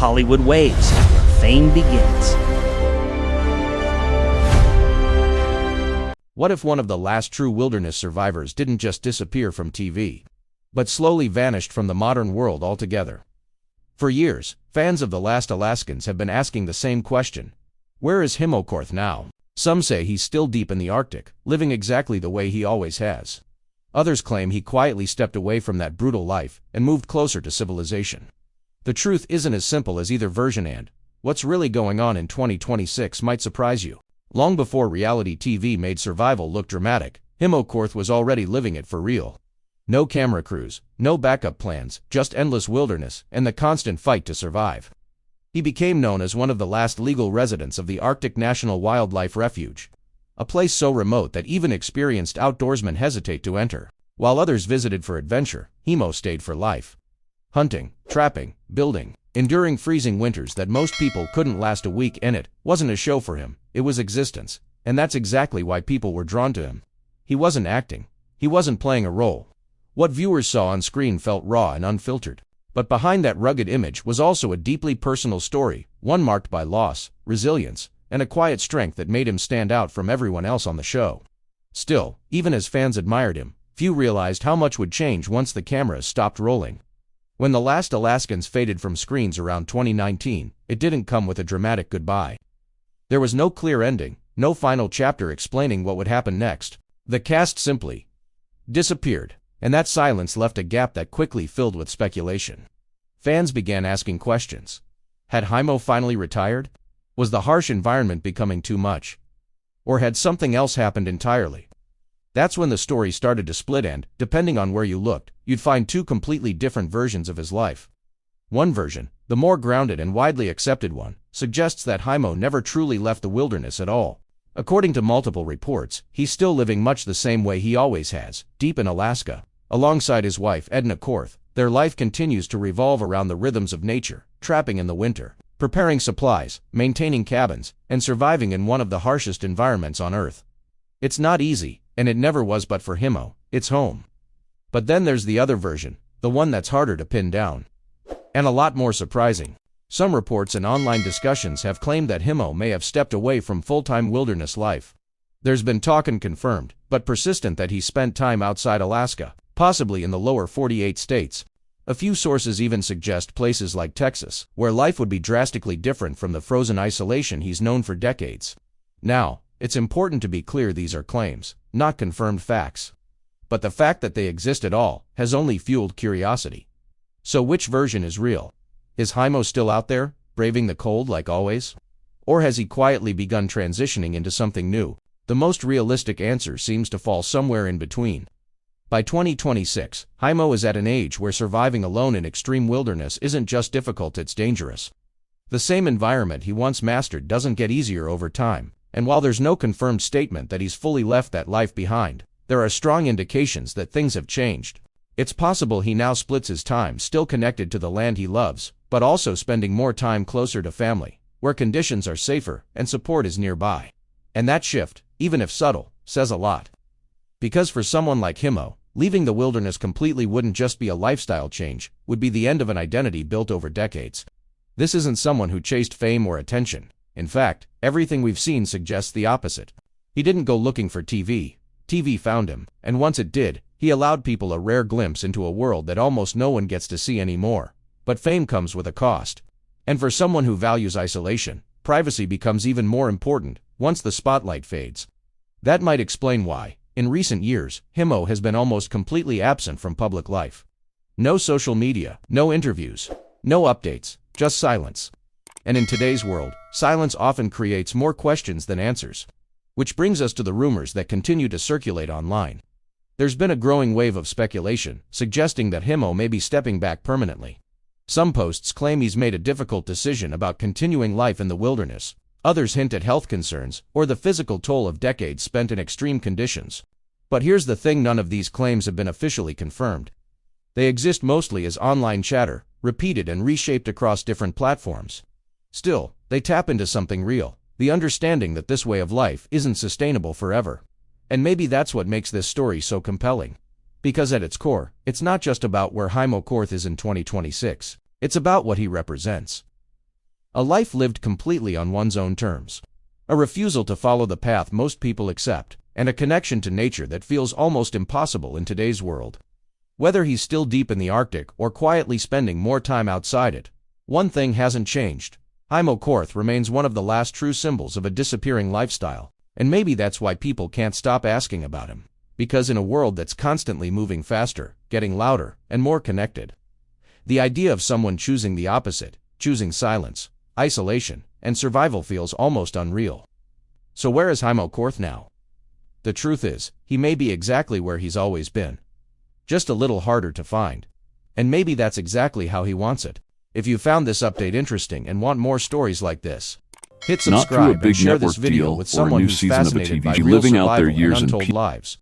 Hollywood waves, where fame begins. What if one of the last true wilderness survivors didn't just disappear from TV, but slowly vanished from the modern world altogether? For years, fans of The Last Alaskans have been asking the same question. Where is Heimo Korth now? Some say he's still deep in the Arctic, living exactly the way he always has. Others claim he quietly stepped away from that brutal life and moved closer to civilization. The truth isn't as simple as either version, and what's really going on in 2026 might surprise you. Long before reality TV made survival look dramatic, Heimo Korth was already living it for real. No camera crews, no backup plans, just endless wilderness and the constant fight to survive. He became known as one of the last legal residents of the Arctic National Wildlife Refuge, a place so remote that even experienced outdoorsmen hesitate to enter. While others visited for adventure, Heimo stayed for life. Hunting, trapping, building, enduring freezing winters that most people couldn't last a week, and it wasn't a show for him, it was existence. And that's exactly why people were drawn to him. He wasn't acting. He wasn't playing a role. What viewers saw on screen felt raw and unfiltered. But behind that rugged image was also a deeply personal story, one marked by loss, resilience, and a quiet strength that made him stand out from everyone else on the show. Still, even as fans admired him, few realized how much would change once the cameras stopped rolling. When The Last Alaskans faded from screens around 2019, it didn't come with a dramatic goodbye. There was no clear ending, no final chapter explaining what would happen next. The cast simply disappeared, and that silence left a gap that quickly filled with speculation. Fans began asking questions. Had Heimo finally retired? Was the harsh environment becoming too much? Or had something else happened entirely? That's when the story started to split, and, depending on where you looked, you'd find two completely different versions of his life. One version, the more grounded and widely accepted one, suggests that Heimo never truly left the wilderness at all. According to multiple reports, he's still living much the same way he always has, deep in Alaska. Alongside his wife Edna Korth, their life continues to revolve around the rhythms of nature, trapping in the winter, preparing supplies, maintaining cabins, and surviving in one of the harshest environments on Earth. It's not easy, and it never was, but for Heimo, it's home. But then there's the other version, the one that's harder to pin down. And a lot more surprising. Some reports and online discussions have claimed that Heimo may have stepped away from full-time wilderness life. There's been talk, and confirmed, but persistent, that he spent time outside Alaska, possibly in the lower 48 states. A few sources even suggest places like Texas, where life would be drastically different from the frozen isolation he's known for decades. Now, it's important to be clear, these are claims, not confirmed facts. But the fact that they exist at all has only fueled curiosity. So which version is real? Is Heimo still out there, braving the cold like always? Or has he quietly begun transitioning into something new? The most realistic answer seems to fall somewhere in between. By 2026, Heimo is at an age where surviving alone in extreme wilderness isn't just difficult, it's dangerous. The same environment he once mastered doesn't get easier over time, and while there's no confirmed statement that he's fully left that life behind, there are strong indications that things have changed. It's possible he now splits his time still connected to the land he loves, but also spending more time closer to family, where conditions are safer and support is nearby. And that shift, even if subtle, says a lot. Because for someone like Heimo, leaving the wilderness completely wouldn't just be a lifestyle change, would be the end of an identity built over decades. This isn't someone who chased fame or attention. In fact, everything we've seen suggests the opposite. He didn't go looking for TV. TV found him, and once it did, he allowed people a rare glimpse into a world that almost no one gets to see anymore. But fame comes with a cost. And for someone who values isolation, privacy becomes even more important once the spotlight fades. That might explain why, in recent years, Heimo has been almost completely absent from public life. No social media, no interviews, no updates, just silence. And in today's world, silence often creates more questions than answers. Which brings us to the rumors that continue to circulate online. There's been a growing wave of speculation, suggesting that Heimo may be stepping back permanently. Some posts claim he's made a difficult decision about continuing life in the wilderness. Others hint at health concerns, or the physical toll of decades spent in extreme conditions. But here's the thing, none of these claims have been officially confirmed. They exist mostly as online chatter, repeated and reshaped across different platforms. Still, they tap into something real, the understanding that this way of life isn't sustainable forever. And maybe that's what makes this story so compelling. Because at its core, it's not just about where Heimo Korth is in 2026. It's about what he represents. A life lived completely on one's own terms. A refusal to follow the path most people accept, and a connection to nature that feels almost impossible in today's world. Whether he's still deep in the Arctic or quietly spending more time outside it, one thing hasn't changed. Heimo Korth remains one of the last true symbols of a disappearing lifestyle, and maybe that's why people can't stop asking about him. Because in a world that's constantly moving faster, getting louder, and more connected, the idea of someone choosing the opposite, choosing silence, isolation, and survival feels almost unreal. So where is Heimo Korth now? The truth is, he may be exactly where he's always been, just a little harder to find. And maybe that's exactly how he wants it. If you found this update interesting and want more stories like this, hit Not through a subscribe and big share this network video deal with or a someone new who's season of a fascinated TV by show real living out their survival and years in untold peace. lives.